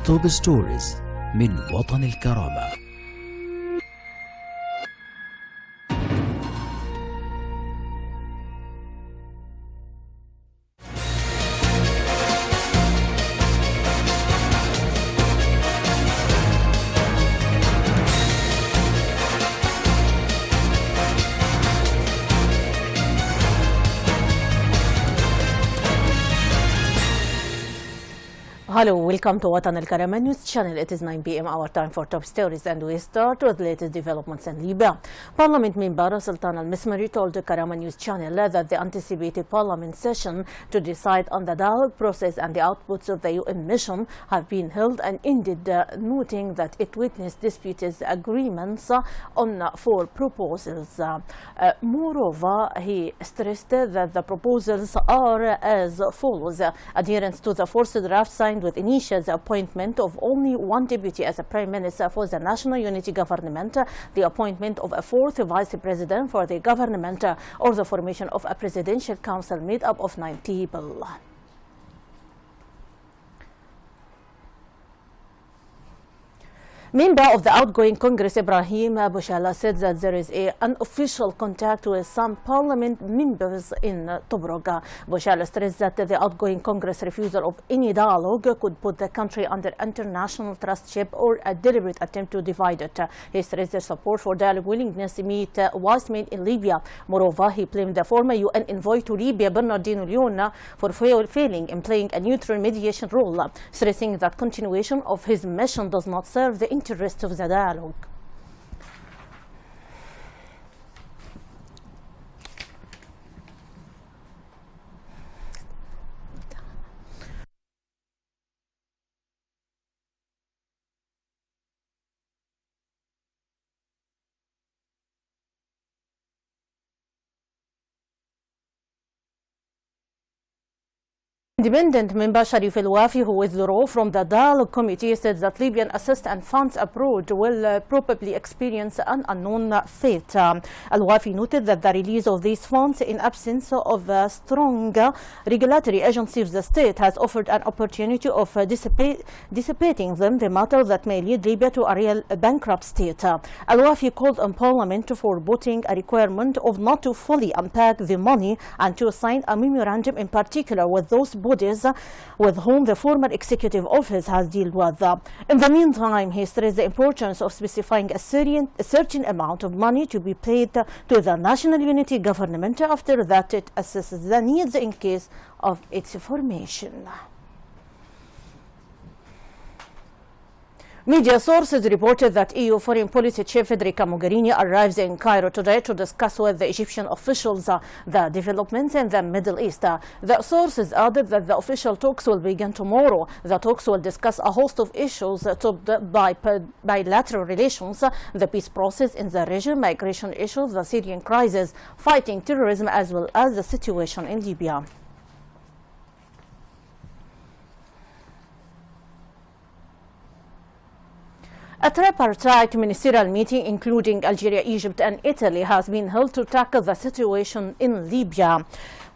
توب ستوريز من وطن الكرامة. Hello, welcome to Watan al-Karama News Channel. It is 9 p.m. our time for top stories, and we start with latest developments in Libya. Parliament member Sultan al-Mismari told the Karama News Channel that the anticipated parliament session to decide on the dialogue process and the outputs of the UN mission have been held and ended, noting that it witnessed disputed agreements on 4 proposals. Moreover, he stressed that the proposals are as follows: adherence to the forced draft signed with Initia's appointment of only 1 deputy as a prime minister for the national unity government, the appointment of a 4th vice president for the government, or the formation of a presidential council made up of 9 people. Member of the outgoing Congress Ibrahim Bushala said that there is an unofficial contact with some parliament members in Tobruk. Bushala stressed that the outgoing Congress refusal of any dialogue could put the country under international trustship or a deliberate attempt to divide it. He stressed their support for dialogue willingness to meet wise men in Libya. Moreover, he blamed the former UN envoy to Libya, Bernardino Leon, for failing in playing a neutral mediation role, stressing that continuation of his mission does not serve the interest of the dialogue. Independent member Sharif Al-Wafi, who withdrew from the dialogue committee, said that Libyan assist and funds abroad will probably experience an unknown fate. Al-Wafi noted that the release of these funds in absence of a strong regulatory agency of the state has offered an opportunity of dissipating them, the matter that may lead Libya to a real bankrupt state. Al-Wafi called on Parliament for putting a requirement of not to fully unpack the money and to sign a memorandum in particular with those bodies with whom the former executive office has dealt with. In the meantime, he stressed the importance of specifying a certain amount of money to be paid to the national unity government after that it assesses the needs in case of its formation. Media sources reported that EU Foreign Policy Chief Federica Mogherini arrives in Cairo today to discuss with the Egyptian officials the developments in the Middle East. The sources added that the official talks will begin tomorrow. The talks will discuss a host of issues topped by bilateral relations, the peace process in the region, migration issues, the Syrian crisis, fighting terrorism, as well as the situation in Libya. A tripartite ministerial meeting including Algeria, Egypt and Italy has been held to tackle the situation in Libya.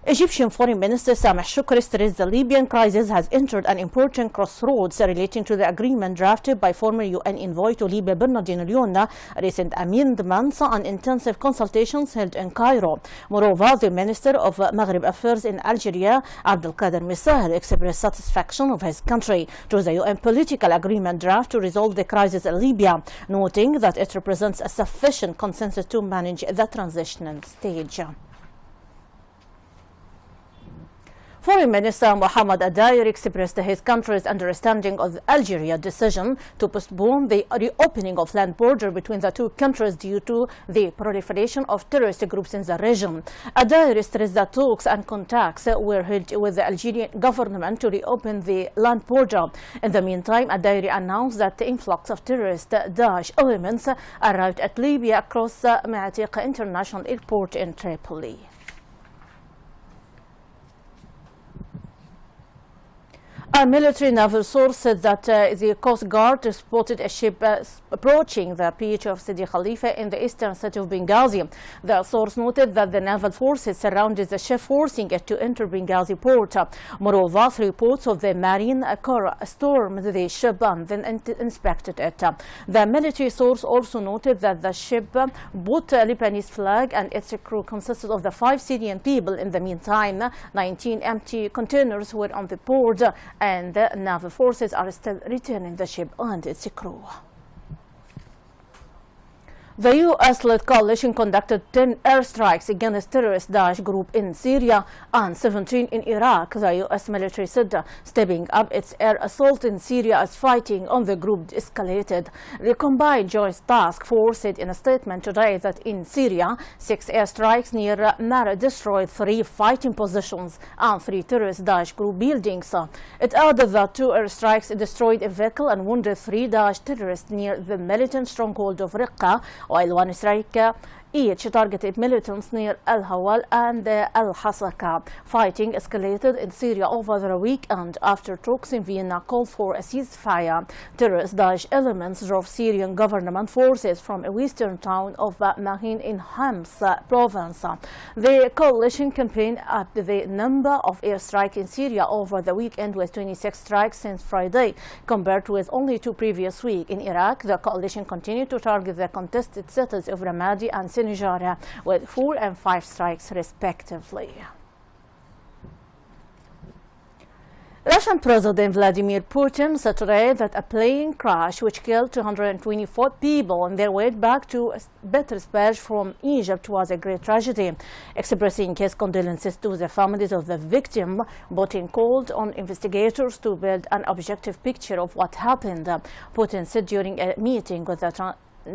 Egyptian Foreign Minister Sameh Shoukry stressed the Libyan crisis has entered an important crossroads relating to the agreement drafted by former UN envoy to Libya Bernardino Leon, recent amendments and intensive consultations held in Cairo. Moreover, the Minister of Maghreb Affairs in Algeria, Abdelkader Missahel, expressed satisfaction of his country to the UN political agreement draft to resolve the crisis in Libya, noting that it represents a sufficient consensus to manage the transitional stage. Foreign Minister Mohamed Adair expressed his country's understanding of Algeria's decision to postpone the reopening of land border between the two countries due to the proliferation of terrorist groups in the region. Adair stressed that talks and contacts were held with the Algerian government to reopen the land border. In the meantime, Adair announced that the influx of terrorist Daesh elements arrived at Libya across Ma'atiq International Airport in Tripoli. A military naval source said that the Coast Guard spotted a ship approaching the beach of Sidi Khalifa in the eastern city of Benghazi. The source noted that the naval forces surrounded the ship, forcing it to enter Benghazi port. Moreover, 3 reports of the Marine Corps stormed the ship and then inspected it. The military source also noted that the ship brought a Lebanese flag and its crew consisted of the 5 Syrian people. In the meantime, 19 empty containers were on the port, and the naval forces are still returning the ship and its crew. The U.S.-led coalition conducted 10 airstrikes against terrorist Daesh group in Syria and 17 in Iraq. The U.S. military said stepping up its air assault in Syria as fighting on the group escalated. The combined joint task force said in a statement today that in Syria, 6 airstrikes near Mara destroyed 3 fighting positions and 3 terrorist Daesh group buildings. It added that 2 airstrikes destroyed a vehicle and wounded 3 Daesh terrorists near the militant stronghold of Raqqa, while 1 strike each targeted militants near Al-Hawal and Al-Hasaka. Fighting escalated in Syria over the weekend after talks in Vienna called for a ceasefire. Terrorist Daesh elements drove Syrian government forces from a western town of Mahin in Homs province. The coalition campaign upped the number of airstrikes in Syria over the weekend with 26 strikes since Friday, compared with only 2 previous weeks. In Iraq, the coalition continued to target the contested cities of Ramadi and Sinjar with 4 and 5 strikes respectively. Russian President Vladimir Putin said today that a plane crash which killed 224 people on their way back to Petersburg from Egypt was a great tragedy. Expressing his condolences to the families of the victim, Putin called on investigators to build an objective picture of what happened. Putin said during a meeting with the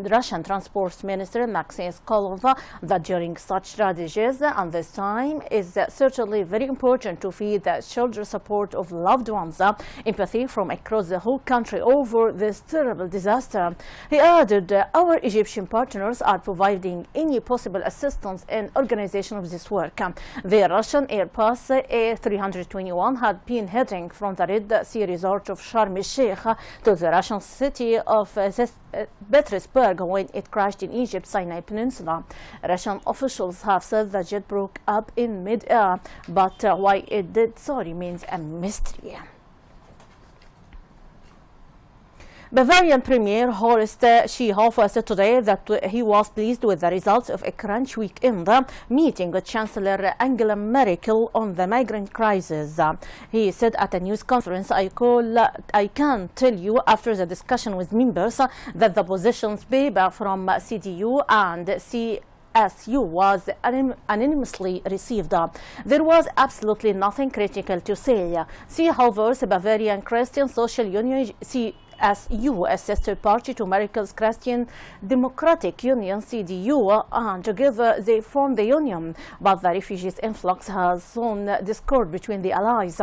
Russian Transport Minister Maxim Sokolov that during such tragedies and this time is certainly very important to feel the shoulder support of loved ones, empathy from across the whole country over this terrible disaster. He added, our Egyptian partners are providing any possible assistance in organization of this work. The Russian Airbus A321 had been heading from the Red Sea resort of Sharm el-Sheikh to the Russian city of Petersburg when it crashed in Egypt's Sinai Peninsula. Russian officials have said the jet broke up in mid-air, but why it did so remains a mystery. Bavarian Premier Horst Seehofer said today that he was pleased with the results of a crunch weekend meeting with Chancellor Angela Merkel on the migrant crisis. He said at a news conference, I can tell you after the discussion with members that the positions paper from CDU and CSU was unanimously received. There was absolutely nothing critical to say. Seehofer's Bavarian Christian Social Union CSU, a sister party to Merkel's Christian Democratic Union CDU, and together they form the union. But the refugees influx has sown discord between the allies,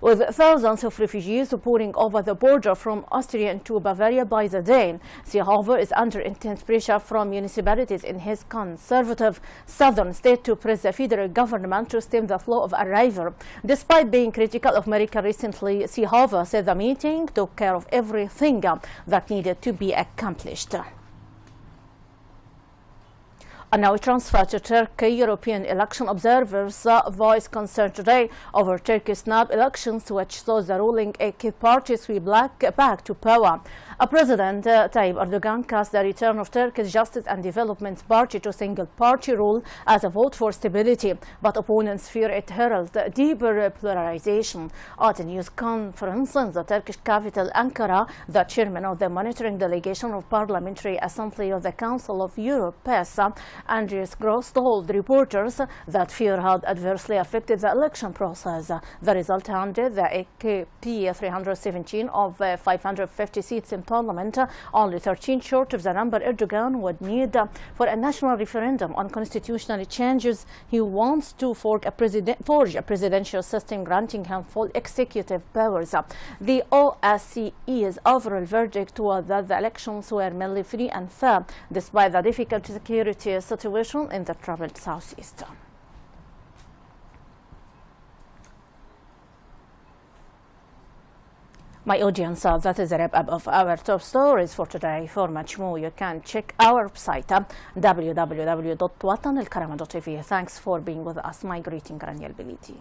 with thousands of refugees pouring over the border from Austria into Bavaria by the day. Seehofer is under intense pressure from municipalities in his conservative southern state to press the federal government to stem the flow of arrival. Despite being critical of Merkel recently, Seehofer said the meeting took care of everything that needed to be accomplished. And now we transfer to Turkey. European election observers voiced concern today over Turkey's snap elections, which saw the ruling AK party sweep back to power. President Tayyip Erdogan cast the return of Turkey's Justice and Development Party to single-party rule as a vote for stability, but opponents fear it heralds deeper polarization. At a news conference in the Turkish capital Ankara, the chairman of the monitoring delegation of Parliamentary Assembly of the Council of Europe, PES, Andreas Gross, told reporters that fear had adversely affected the election process. The result handed the AKP 317 of 550 seats in Parliament, only 13 short of the number Erdogan would need for a national referendum on constitutional changes. He wants to forge a presidential system granting him full executive powers. The OSCE's overall verdict was that the elections were mainly free and fair, despite the difficult security situation in the troubled southeast. My audience, that is a wrap-up of our top stories for today. For much more, you can check our website, www.watanelkarama.tv. Thanks for being with us. My greeting, Rانيا البليدى.